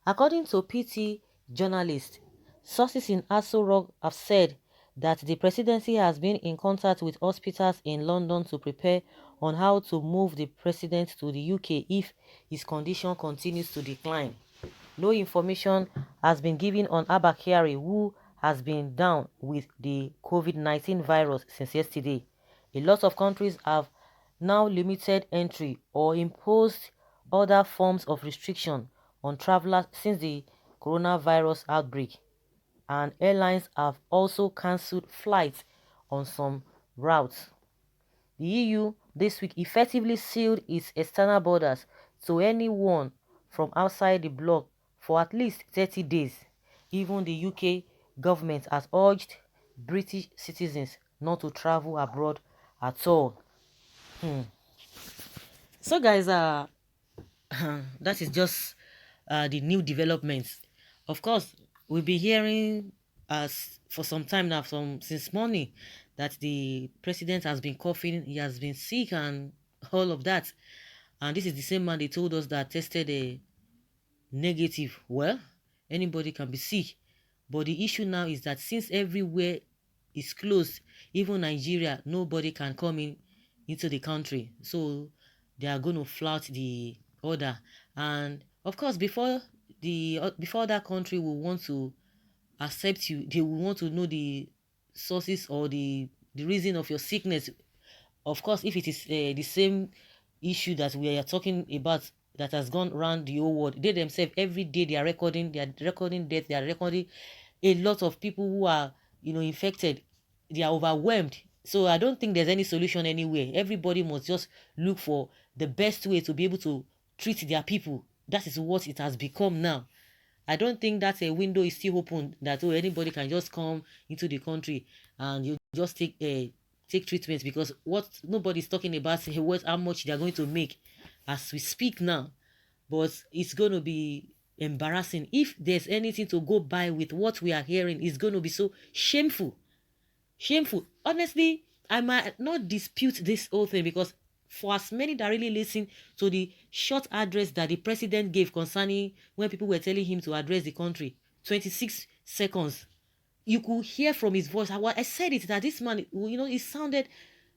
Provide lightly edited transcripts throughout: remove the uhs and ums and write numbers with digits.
According to PT journalists, sources in Aso Rock have said that the presidency has been in contact with hospitals in London to prepare on how to move the president to the UK if his condition continues to decline. No information has been given on Abba Kyari, who has been down with the COVID-19 virus since yesterday. A lot of countries have now limited entry or imposed other forms of restriction on travelers since the coronavirus outbreak, and airlines have also cancelled flights on some routes. The EU this week effectively sealed its external borders to anyone from outside the bloc for at least 30 days. Even the UK government has urged British citizens not to travel abroad at all. So guys, that is just the new developments. Of course, we've been hearing for some time now, since morning, that the president has been coughing, he has been sick and all of that. And this is the same man they told us that tested a negative. Well, anybody can be sick. But the issue now is that since everywhere is closed, even Nigeria, nobody can come into the country. So they are going to flout the order. And of course, before that country will want to accept you, they will want to know the sources or the reason of your sickness. Of course, if it is the same issue that we are talking about that has gone around the whole world, they themselves every day they are recording death, they are recording a lot of people who are infected. They are overwhelmed. So I don't think there's any solution anywhere. Everybody must just look for the best way to be able to treat their people. That is what it has become now. I don't think that a window is still open that anybody can just come into the country and you just take treatment, because what nobody's talking about how much they are going to make as we speak now. But it's going to be embarrassing if there's anything to go by with what we are hearing. It's going to be so shameful. Honestly, I might not dispute this whole thing, because for as many that really listen to the short address that the president gave concerning when people were telling him to address the country, 26 seconds, you could hear from his voice. I said it, that this man, he sounded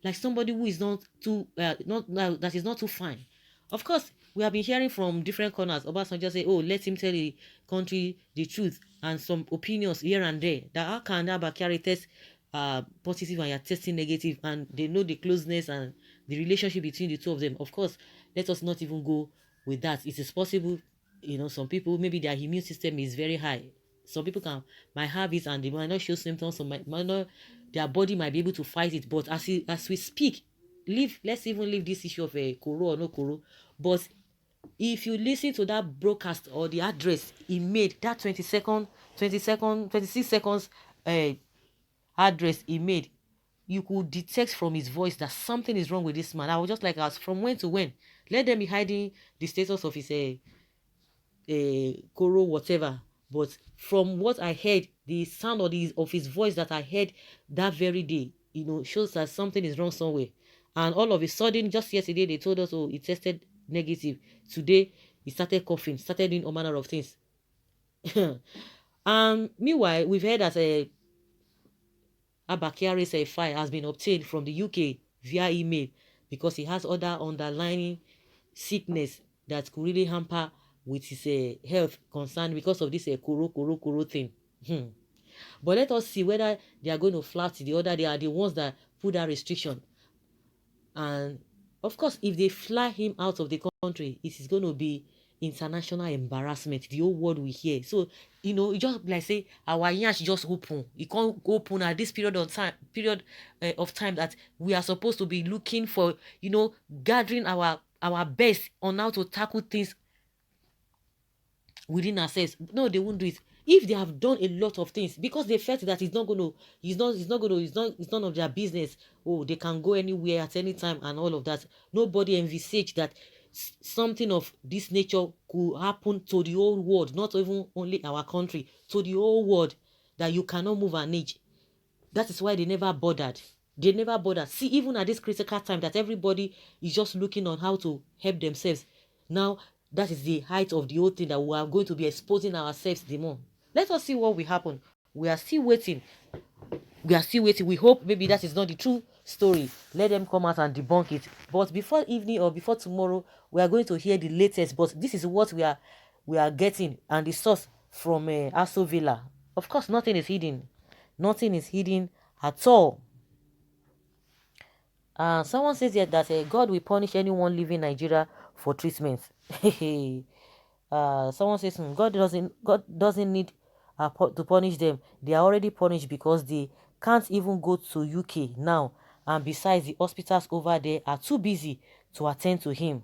like somebody who is not too that is not too fine. Of course, we have been hearing from different corners. Obasanjo say, "Oh, let him tell the country the truth," and some opinions here and there. That how can that Bakari test positive and you're testing negative, and they know the closeness and the relationship between the two of them. Of course, let us not even go with that. It is possible, some people, maybe their immune system is very high. Some people might have it and they might not show symptoms, so their body might be able to fight it. But as we speak, let's even leave this issue of a koro or no koro. But if you listen to that broadcast or the address he made, that 26 seconds address he made, you could detect from his voice that something is wrong with this man. I was just like, from when to when? Let them be hiding the status of his koro whatever. But from what I heard, the sound of his voice that I heard that very day, shows that something is wrong somewhere. And all of a sudden, just yesterday, they told us, oh, he tested negative. Today, he started coughing, started doing all manner of things. Meanwhile, we've heard that Abba Kyari's file has been obtained from the UK via email, because he has other underlying sickness that could really hamper with his health concern because of this koro thing. But let us see whether they are going to flout the other. They are the ones that put that restriction. And of course, if they fly him out of the country, it is going to be international embarrassment. The whole world will hear. So, it just like say our yansh just open. It can't open at this period of time that we are supposed to be looking for, gathering our best on how to tackle things within ourselves. No, they won't do it. If they have done a lot of things, because they felt that it's none of their business. Oh, they can go anywhere at any time and all of that. Nobody envisaged that something of this nature could happen to the whole world, not even only our country, to the whole world, that you cannot move an age. That is why they never bothered. See, even at this critical time that everybody is just looking on how to help themselves. Now, that is the height of the whole thing, that we are going to be exposing ourselves the more. Let us see what will happen. We are still waiting. We are still waiting. We hope maybe that is not the true story. Let them come out and debunk it. But before evening or before tomorrow, we are going to hear the latest. But this is what we are getting, and the source from Aso Villa. Of course, nothing is hidden. Nothing is hidden at all. Someone says here that God will punish anyone leaving Nigeria for treatment. Someone says God doesn't need to punish them. They are already punished because they can't even go to UK now. And besides, the hospitals over there are too busy to attend to him.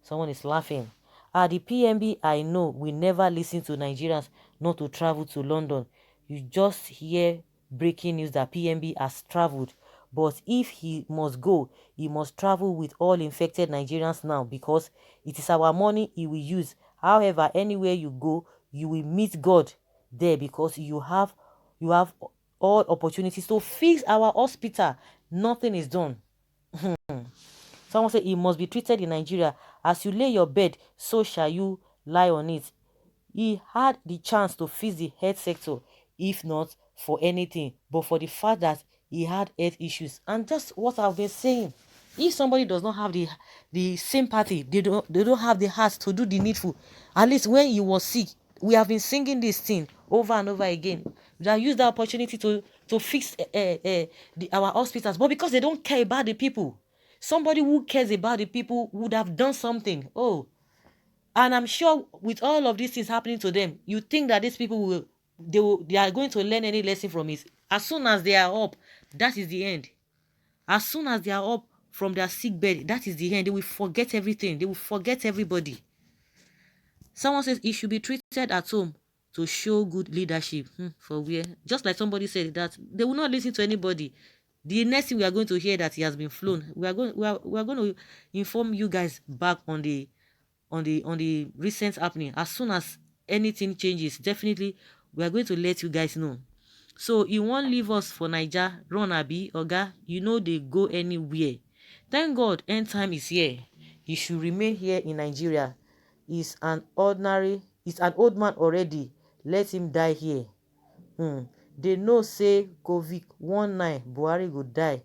Someone is laughing. The PMB, I know, will never listen to Nigerians not to travel to London. You just hear breaking news that PMB has traveled. But if he must go, he must travel with all infected Nigerians now, because it is our money he will use. However, anywhere you go, you will meet God there, because you have all opportunities to fix our hospital. Nothing is done. Someone said he must be treated in Nigeria. As you lay your bed, so shall you lie on it. He had the chance to fix the health sector, if not for anything, but for the fact that he had health issues. And just what I've been saying, if somebody does not have the sympathy, they don't have the heart to do the needful. At least when he was sick, we have been singing this thing over and over again. We have used the opportunity to fix our hospitals, but because they don't care about the people. Somebody who cares about the people would have done something. Oh, and I'm sure with all of these things happening to them, you think that these people they are going to learn any lesson from it. As soon as they are up, that is the end. As soon as they are up from their sick bed, that is the end. They will forget everything. They will forget everybody. Someone says he should be treated at home to show good leadership. For where? Just like somebody said that they will not listen to anybody. The next thing we are going to hear that he has been flown. We are going to inform you guys back on the recent happening. As soon as anything changes, definitely we are going to let you guys know. So he won't leave us for Niger, run abi, oga, they go anywhere. Thank God end time is here. He should remain here in Nigeria. He's an old man already. Let him die here. They know say COVID-19 Buhari go die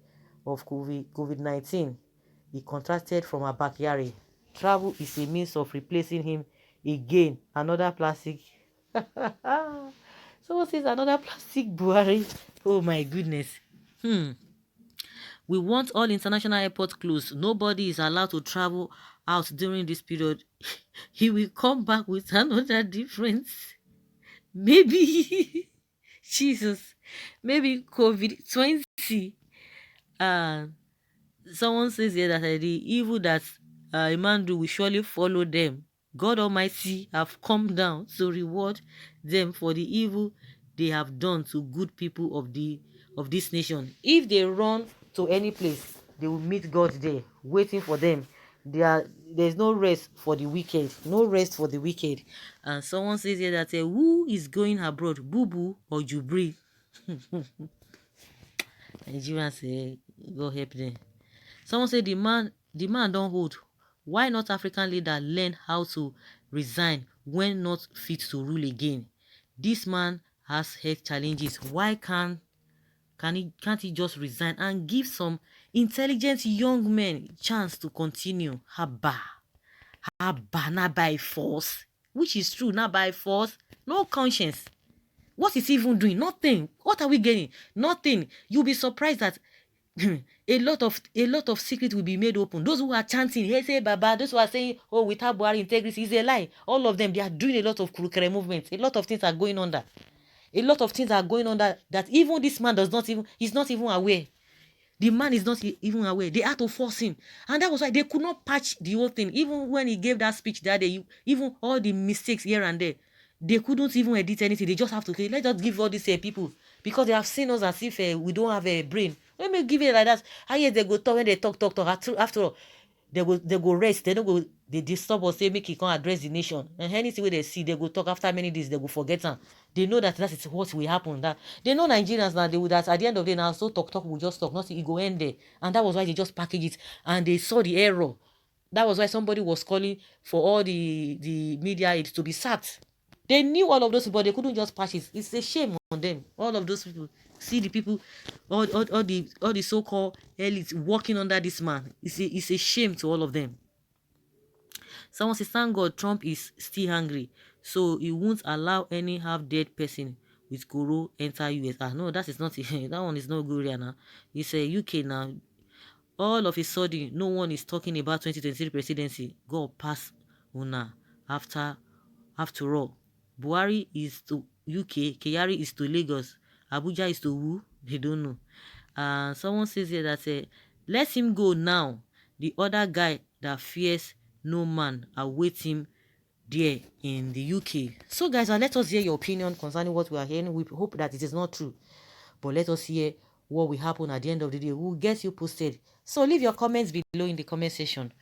of COVID-19 he contracted from a backyard. Travel is a means of replacing him again. Another plastic. So what is another plastic Buhari? Oh my goodness. We want all international airports closed. Nobody is allowed to travel out during this period. He will come back with another difference. Maybe Jesus. Maybe COVID-20. Someone says here that the evil that a man do will surely follow them. God Almighty have come down to reward them for the evil they have done to good people of this nation. If they run to any place, they will meet God there, waiting for them. There's no rest for the wicked. No rest for the wicked. And someone says here that who is going abroad, Boo Boo or Jubri? Nigerians say, go help them. Someone said the man don't hold. Why not African leader learn how to resign when not fit to rule again? This man has health challenges. Why can't he just resign and give some intelligent young men chance to continue? Haba, not by force. Which is true, not by force. No conscience. What is he even doing? Nothing. What are we getting? Nothing. You'll be surprised that a lot of secrets will be made open. Those who are chanting, hey, say Baba, those who are saying, oh, without Buhari integrity is a lie. All of them, they are doing a lot of kurukere movements. A lot of things are going on there. A lot of things are going on that even this man he's not even aware. The man is not even aware. They had to force him. And that was why they could not patch the whole thing. Even when he gave that speech that day, even all the mistakes here and there, they couldn't even edit anything. They just have to, let's just give all these people, because they have seen us as if we don't have a brain. Let me give it like that. How yes, they go talk, when they talk. After all, they go rest. They disturb us, say make he can't address the nation. And anything where they see, they go talk. After many days, they go forget them. They know that is what will happen. That they know Nigerians now, that at the end of the day now, so talk will just talk. Nothing, it go end there. And that was why they just package it. And they saw the error. That was why somebody was calling for all the media aides to be sacked. They knew all of those people, but they couldn't just patch it. It's a shame on them. All of those people. See the people, all the so-called elites working under this man. It's a shame to all of them. Someone says, thank God Trump is still angry, so he won't allow any half-dead person with Koro enter US. Ah, no, that is not that one is not good now. It's a UK now. All of a sudden, no one is talking about 2023 presidency. God pass una after all. Buhari is to UK, Kyari is to Lagos, Abuja is to who? They don't know. And someone says here that let him go now. The other guy that fears no man await him there in the UK. So guys, let us hear your opinion concerning what we are hearing. We hope that it is not true, but let us hear what will happen at the end of the day. We'll get you posted. So leave your comments below in the comment section.